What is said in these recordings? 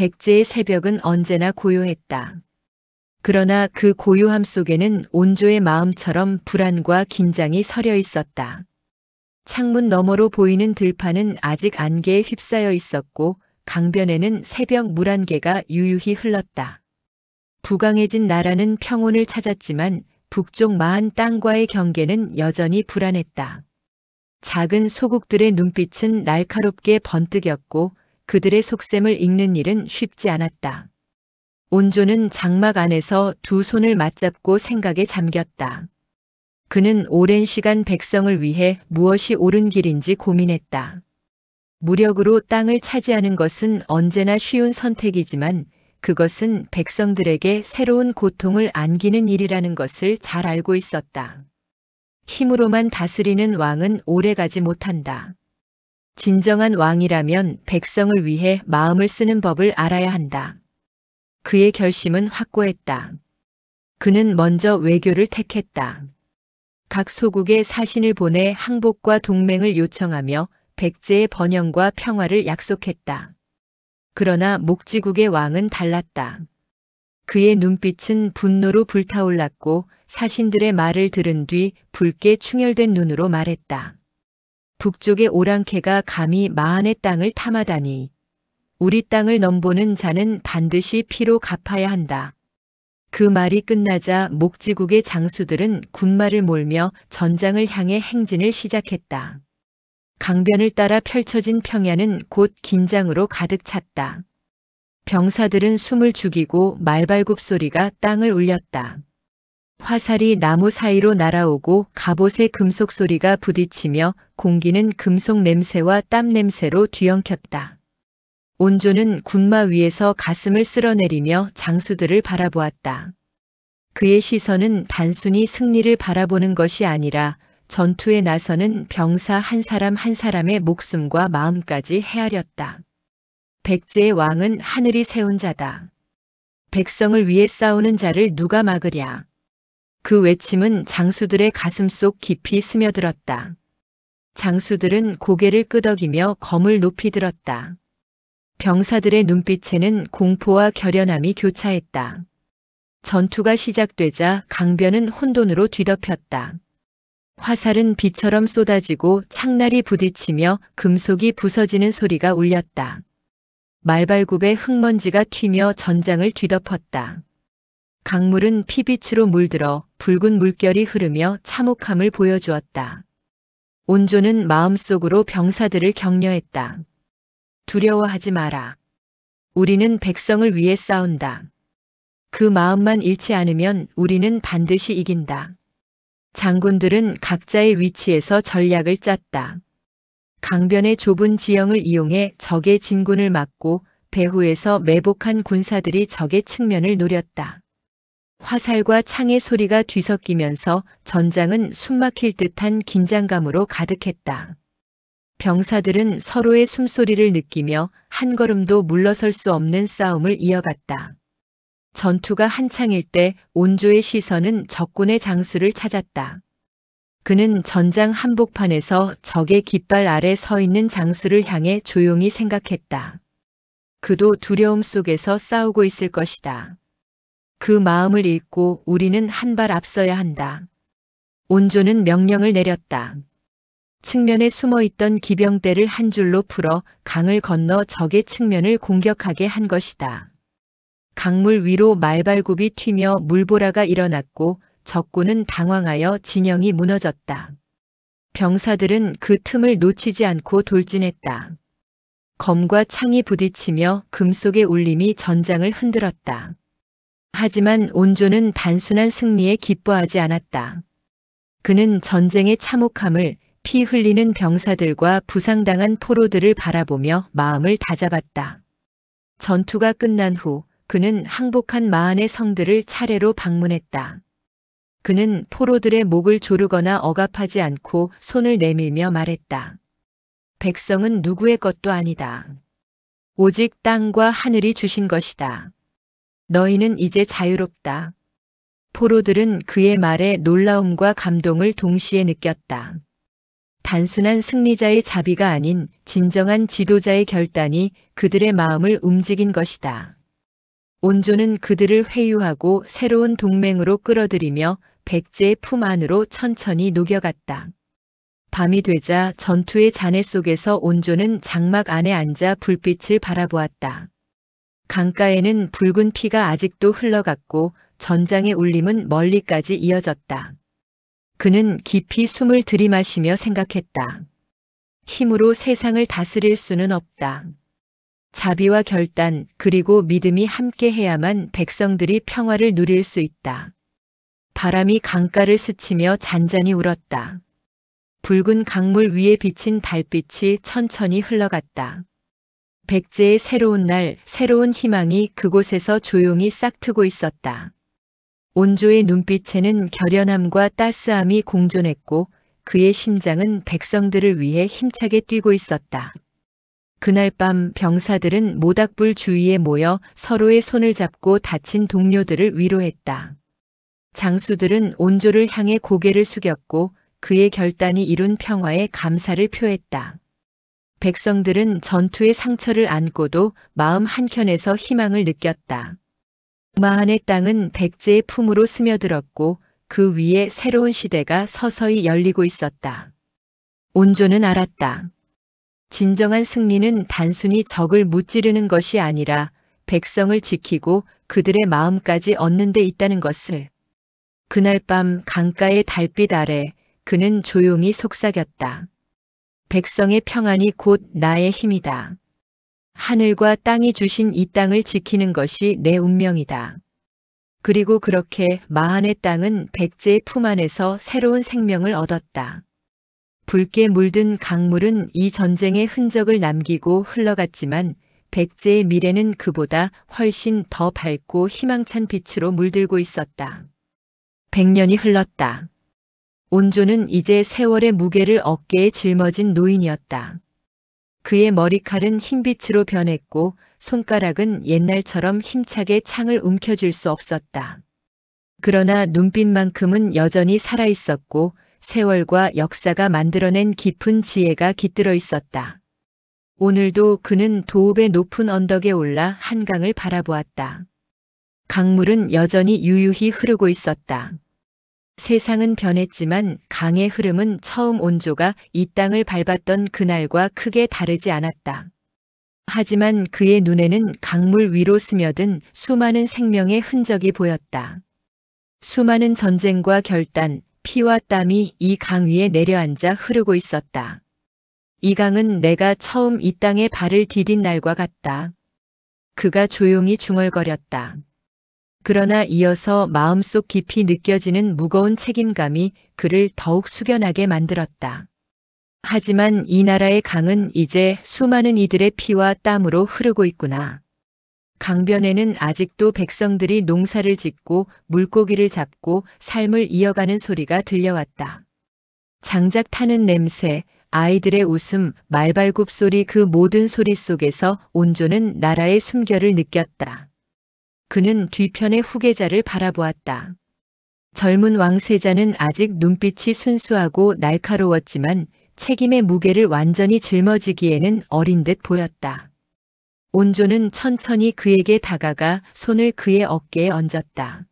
백제의 새벽은 언제나 고요했다. 그러나 그 고요함 속에는 온조의 마음처럼 불안과 긴장이 서려 있었다. 창문 너머로 보이는 들판은 아직 안개에 휩싸여 있었고 강변에는 새벽 물안개가 유유히 흘렀다. 부강해진 나라는 평온을 찾았지만 북쪽 마한 땅과의 경계는 여전히 불안했다. 작은 소국들의 눈빛은 날카롭게 번뜩였고 그들의 속셈을 읽는 일은 쉽지 않았다. 온조는 장막 안에서 두 손을 맞잡고 생각에 잠겼다. 그는 오랜 시간 백성을 위해 무엇이 옳은 길인지 고민했다. 무력으로 땅을 차지하는 것은 언제나 쉬운 선택이지만 그것은 백성들에게 새로운 고통을 안기는 일이라는 것을 잘 알고 있었다. 힘으로만 다스리는 왕은 오래가지 못한다. 진정한 왕이라면 백성을 위해 마음을 쓰는 법을 알아야 한다. 그의 결심은 확고했다. 그는 먼저 외교를 택했다. 각 소국에 사신을 보내 항복과 동맹을 요청하며 백제의 번영과 평화를 약속했다. 그러나 목지국의 왕은 달랐다. 그의 눈빛은 분노로 불타올랐고 사신들의 말을 들은 뒤 붉게 충혈된 눈으로 말했다. 북쪽의 오랑캐가 감히 마한의 땅을 탐하다니. 우리 땅을 넘보는 자는 반드시 피로 갚아야 한다. 그 말이 끝나자 목지국의 장수들은 군마를 몰며 전장을 향해 행진을 시작했다. 강변을 따라 펼쳐진 평야는 곧 긴장으로 가득 찼다. 병사들은 숨을 죽이고 말발굽 소리가 땅을 울렸다. 화살이 나무 사이로 날아오고 갑옷의 금속 소리가 부딪히며 공기는 금속 냄새와 땀 냄새로 뒤엉켰다. 온조는 군마 위에서 가슴을 쓸어내리며 장수들을 바라보았다. 그의 시선은 단순히 승리를 바라보는 것이 아니라 전투에 나서는 병사 한 사람 한 사람의 목숨과 마음까지 헤아렸다. 백제의 왕은 하늘이 세운 자다. 백성을 위해 싸우는 자를 누가 막으랴. 그 외침은 장수들의 가슴속 깊이 스며들었다. 장수들은 고개를 끄덕이며 검을 높이 들었다. 병사들의 눈빛에는 공포와 결연함이 교차했다. 전투가 시작되자 강변은 혼돈으로 뒤덮였다. 화살은 비처럼 쏟아지고 창날이 부딪히며 금속이 부서지는 소리가 울렸다. 말발굽에 흙먼지가 튀며 전장을 뒤덮었다. 강물은 피빛으로 물들어 붉은 물결이 흐르며 참혹함을 보여주었다. 온조는 마음속으로 병사들을 격려했다. 두려워하지 마라. 우리는 백성을 위해 싸운다. 그 마음만 잃지 않으면 우리는 반드시 이긴다. 장군들은 각자의 위치에서 전략을 짰다. 강변의 좁은 지형을 이용해 적의 진군을 막고 배후에서 매복한 군사들이 적의 측면을 노렸다. 화살과 창의 소리가 뒤섞이면서 전장은 숨막힐 듯한 긴장감으로 가득했다. 병사들은 서로의 숨소리를 느끼며 한 걸음도 물러설 수 없는 싸움을 이어갔다. 전투가 한창일 때 온조의 시선은 적군의 장수를 찾았다. 그는 전장 한복판에서 적의 깃발 아래 서 있는 장수를 향해 조용히 생각했다. 그도 두려움 속에서 싸우고 있을 것이다. 그 마음을 읽고 우리는 한 발 앞서야 한다. 온조는 명령을 내렸다. 측면에 숨어있던 기병대를 한 줄로 풀어 강을 건너 적의 측면을 공격하게 한 것이다. 강물 위로 말발굽이 튀며 물보라가 일어났고 적군은 당황하여 진영이 무너졌다. 병사들은 그 틈을 놓치지 않고 돌진했다. 검과 창이 부딪히며 금속의 울림이 전장을 흔들었다. 하지만 온조는 단순한 승리에 기뻐하지 않았다. 그는 전쟁의 참혹함을 피 흘리는 병사들과 부상당한 포로들을 바라보며 마음을 다잡았다. 전투가 끝난 후 그는 항복한 마한의 성들을 차례로 방문했다. 그는 포로들의 목을 조르거나 억압하지 않고 손을 내밀며 말했다. 백성은 누구의 것도 아니다. 오직 땅과 하늘이 주신 것이다. 너희는 이제 자유롭다. 포로들은 그의 말에 놀라움과 감동을 동시에 느꼈다. 단순한 승리자의 자비가 아닌 진정한 지도자의 결단이 그들의 마음을 움직인 것이다. 온조는 그들을 회유하고 새로운 동맹으로 끌어들이며 백제의 품 안으로 천천히 녹여갔다. 밤이 되자 전투의 잔해 속에서 온조는 장막 안에 앉아 불빛을 바라보았다. 강가에는 붉은 피가 아직도 흘러갔고 전장의 울림은 멀리까지 이어졌다. 그는 깊이 숨을 들이마시며 생각했다. 힘으로 세상을 다스릴 수는 없다. 자비와 결단 그리고 믿음이 함께해야만 백성들이 평화를 누릴 수 있다. 바람이 강가를 스치며 잔잔히 울었다. 붉은 강물 위에 비친 달빛이 천천히 흘러갔다. 백제의 새로운 날, 새로운 희망이 그곳에서 조용히 싹트고 있었다. 온조의 눈빛에는 결연함과 따스함이 공존했고 그의 심장은 백성들을 위해 힘차게 뛰고 있었다. 그날 밤 병사들은 모닥불 주위에 모여 서로의 손을 잡고 다친 동료들을 위로했다. 장수들은 온조를 향해 고개를 숙였고 그의 결단이 이룬 평화에 감사를 표했다. 백성들은 전투의 상처를 안고도 마음 한켠에서 희망을 느꼈다. 마한의 땅은 백제의 품으로 스며들었고 그 위에 새로운 시대가 서서히 열리고 있었다. 온조는 알았다. 진정한 승리는 단순히 적을 무찌르는 것이 아니라 백성을 지키고 그들의 마음까지 얻는 데 있다는 것을. 그날 밤 강가의 달빛 아래 그는 조용히 속삭였다. 백성의 평안이 곧 나의 힘이다. 하늘과 땅이 주신 이 땅을 지키는 것이 내 운명이다. 그리고 그렇게 마한의 땅은 백제의 품 안에서 새로운 생명을 얻었다. 붉게 물든 강물은 이 전쟁의 흔적을 남기고 흘러갔지만 백제의 미래는 그보다 훨씬 더 밝고 희망찬 빛으로 물들고 있었다. 100년이 흘렀다. 온조는 이제 세월의 무게를 어깨에 짊어진 노인이었다. 그의 머리칼은 흰빛으로 변했고 손가락은 옛날처럼 힘차게 창을 움켜쥘 수 없었다. 그러나 눈빛만큼은 여전히 살아있었고 세월과 역사가 만들어낸 깊은 지혜가 깃들어 있었다. 오늘도 그는 도읍의 높은 언덕에 올라 한강을 바라보았다. 강물은 여전히 유유히 흐르고 있었다. 세상은 변했지만 강의 흐름은 처음 온조가 이 땅을 밟았던 그날과 크게 다르지 않았다. 하지만 그의 눈에는 강물 위로 스며든 수많은 생명의 흔적이 보였다. 수많은 전쟁과 결단, 피와 땀이 이 강 위에 내려앉아 흐르고 있었다. 이 강은 내가 처음 이 땅에 발을 디딘 날과 같다. 그가 조용히 중얼거렸다. 그러나 이어서 마음속 깊이 느껴지는 무거운 책임감이 그를 더욱 숙연하게 만들었다. 하지만 이 나라의 강은 이제 수많은 이들의 피와 땀으로 흐르고 있구나. 강변에는 아직도 백성들이 농사를 짓고 물고기를 잡고 삶을 이어가는 소리가 들려왔다. 장작 타는 냄새, 아이들의 웃음, 말발굽 소리 그 모든 소리 속에서 온조는 나라의 숨결을 느꼈다. 그는 뒤편의 후계자를 바라보았다. 젊은 왕세자는 아직 눈빛이 순수하고 날카로웠지만 책임의 무게를 완전히 짊어지기에는 어린 듯 보였다. 온조는 천천히 그에게 다가가 손을 그의 어깨에 얹었다.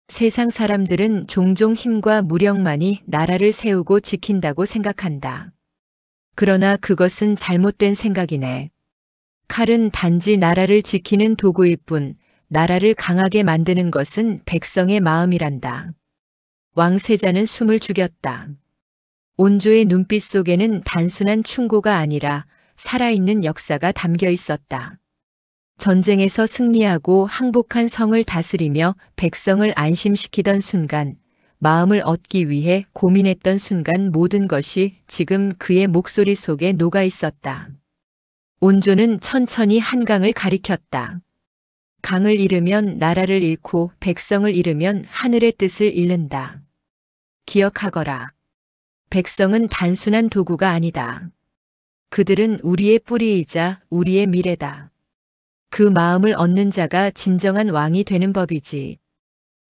세상 사람들은 종종 힘과 무력만이 나라를 세우고 지킨다고 생각한다. 그러나 그것은 잘못된 생각이네. 칼은 단지 나라를 지키는 도구일 뿐 나라를 강하게 만드는 것은 백성의 마음이란다. 왕세자는 숨을 죽였다. 온조의 눈빛 속에는 단순한 충고가 아니라 살아있는 역사가 담겨 있었다. 전쟁에서 승리하고 항복한 성을 다스리며 백성을 안심시키던 순간, 마음을 얻기 위해 고민했던 순간 모든 것이 지금 그의 목소리 속에 녹아 있었다. 온조는 천천히 한강을 가리켰다. 강을 잃으면 나라를 잃고 백성을 잃으면 하늘의 뜻을 잃는다. 기억하거라. 백성은 단순한 도구가 아니다. 그들은 우리의 뿌리이자 우리의 미래다. 그 마음을 얻는 자가 진정한 왕이 되는 법이지.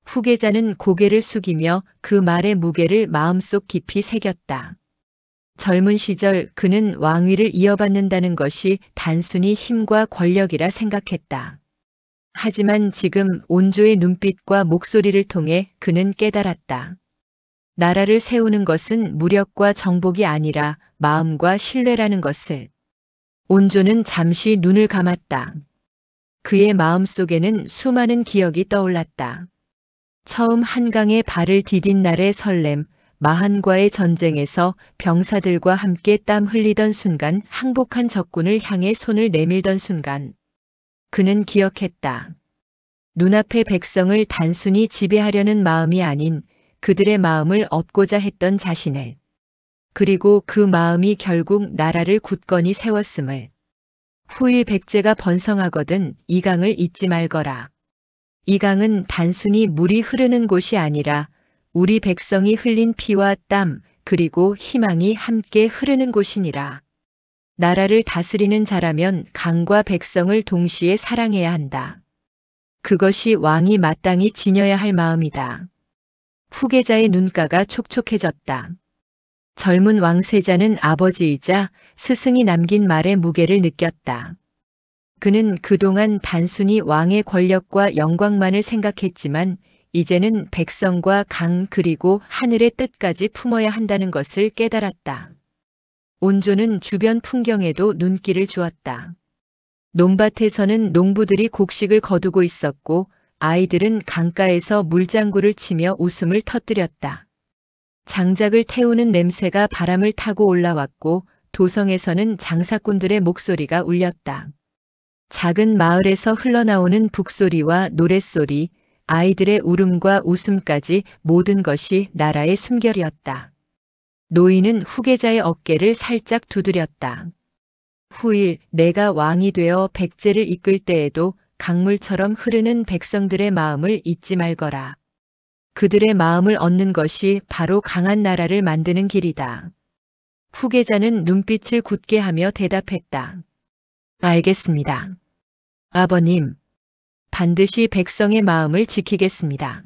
후계자는 고개를 숙이며 그 말의 무게를 마음속 깊이 새겼다. 젊은 시절 그는 왕위를 이어받는다는 것이 단순히 힘과 권력이라 생각했다. 하지만 지금 온조의 눈빛과 목소리를 통해 그는 깨달았다. 나라를 세우는 것은 무력과 정복이 아니라 마음과 신뢰라는 것을. 온조는 잠시 눈을 감았다. 그의 마음속에는 수많은 기억이 떠올랐다. 처음 한강에 발을 디딘 날의 설렘, 마한과의 전쟁에서 병사들과 함께 땀 흘리던 순간, 항복한 적군을 향해 손을 내밀던 순간. 그는 기억했다. 눈앞의 백성을 단순히 지배하려는 마음이 아닌 그들의 마음을 얻고자 했던 자신을. 그리고 그 마음이 결국 나라를 굳건히 세웠음을. 후일 백제가 번성하거든 이 강을 잊지 말거라. 이 강은 단순히 물이 흐르는 곳이 아니라 우리 백성이 흘린 피와 땀 그리고 희망이 함께 흐르는 곳이니라. 나라를 다스리는 자라면 강과 백성을 동시에 사랑해야 한다. 그것이 왕이 마땅히 지녀야 할 마음이다. 후계자의 눈가가 촉촉해졌다. 젊은 왕세자는 아버지이자 스승이 남긴 말의 무게를 느꼈다. 그는 그동안 단순히 왕의 권력과 영광만을 생각했지만 이제는 백성과 강 그리고 하늘의 뜻까지 품어야 한다는 것을 깨달았다. 온조는 주변 풍경에도 눈길을 주었다. 논밭에서는 농부들이 곡식을 거두고 있었고 아이들은 강가에서 물장구를 치며 웃음을 터뜨렸다. 장작을 태우는 냄새가 바람을 타고 올라왔고 도성에서는 장사꾼들의 목소리가 울렸다. 작은 마을에서 흘러나오는 북소리와 노랫소리, 아이들의 울음과 웃음까지 모든 것이 나라의 숨결이었다. 노인은 후계자의 어깨를 살짝 두드렸다. 후일 내가 왕이 되어 백제를 이끌 때에도 강물처럼 흐르는 백성들의 마음을 잊지 말거라. 그들의 마음을 얻는 것이 바로 강한 나라를 만드는 길이다. 후계자는 눈빛을 굳게 하며 대답했다. 알겠습니다. 아버님, 반드시 백성의 마음을 지키겠습니다.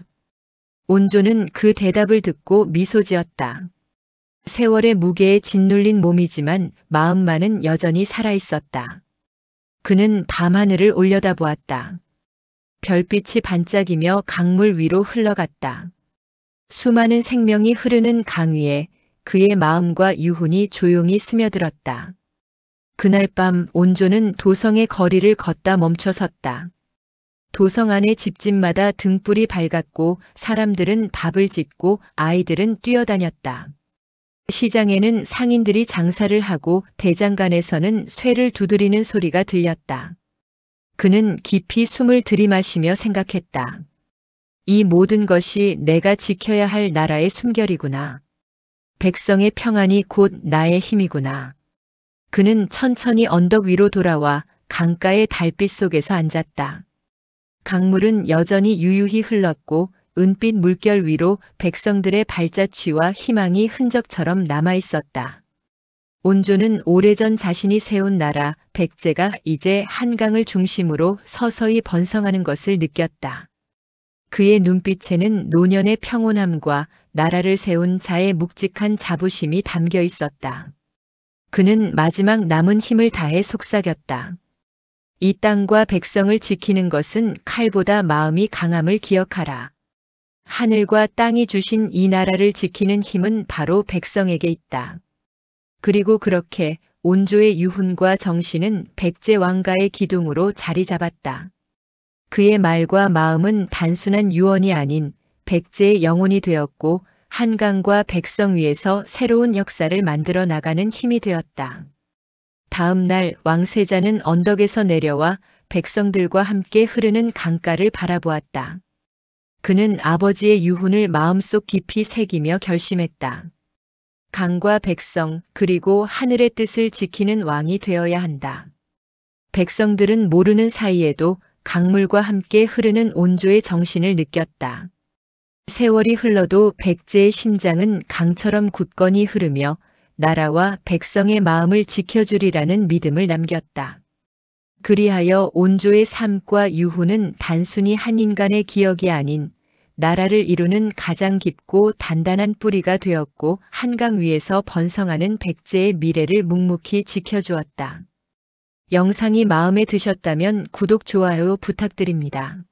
온조는 그 대답을 듣고 미소 지었다. 세월의 무게에 짓눌린 몸이지만 마음만은 여전히 살아있었다. 그는 밤하늘을 올려다보았다. 별빛이 반짝이며 강물 위로 흘러갔다. 수많은 생명이 흐르는 강 위에 그의 마음과 유훈이 조용히 스며들었다. 그날 밤 온조는 도성의 거리를 걷다 멈춰섰다. 도성 안의 집집마다 등불이 밝았고 사람들은 밥을 짓고 아이들은 뛰어다녔다. 시장에는 상인들이 장사를 하고 대장간에서는 쇠를 두드리는 소리가 들렸다. 그는 깊이 숨을 들이마시며 생각했다. 이 모든 것이 내가 지켜야 할 나라의 숨결이구나. 백성의 평안이 곧 나의 힘이구나. 그는 천천히 언덕 위로 돌아와 강가의 달빛 속에서 앉았다. 강물은 여전히 유유히 흘렀고 은빛 물결 위로 백성들의 발자취와 희망이 흔적처럼 남아 있었다. 온조는 오래전 자신이 세운 나라 백제가 이제 한강을 중심으로 서서히 번성하는 것을 느꼈다. 그의 눈빛에는 노년의 평온함과 나라를 세운 자의 묵직한 자부심이 담겨 있었다. 그는 마지막 남은 힘을 다해 속삭였다. 이 땅과 백성을 지키는 것은 칼보다 마음이 강함을 기억하라. 하늘과 땅이 주신 이 나라를 지키는 힘은 바로 백성에게 있다. 그리고 그렇게 온조의 유훈과 정신은 백제 왕가의 기둥으로 자리 잡았다. 그의 말과 마음은 단순한 유언이 아닌 백제의 영혼이 되었고 한강과 백성 위에서 새로운 역사를 만들어 나가는 힘이 되었다. 다음 날 왕세자는 언덕에서 내려와 백성들과 함께 흐르는 강가를 바라보았다. 그는 아버지의 유훈을 마음속 깊이 새기며 결심했다. 강과 백성 그리고 하늘의 뜻을 지키는 왕이 되어야 한다. 백성들은 모르는 사이에도 강물과 함께 흐르는 온조의 정신을 느꼈다. 세월이 흘러도 백제의 심장은 강처럼 굳건히 흐르며 나라와 백성의 마음을 지켜주리라는 믿음을 남겼다. 그리하여 온조의 삶과 유훈은 단순히 한 인간의 기억이 아닌 나라를 이루는 가장 깊고 단단한 뿌리가 되었고 한강 위에서 번성하는 백제의 미래를 묵묵히 지켜주었다. 영상이 마음에 드셨다면 구독, 좋아요 부탁드립니다.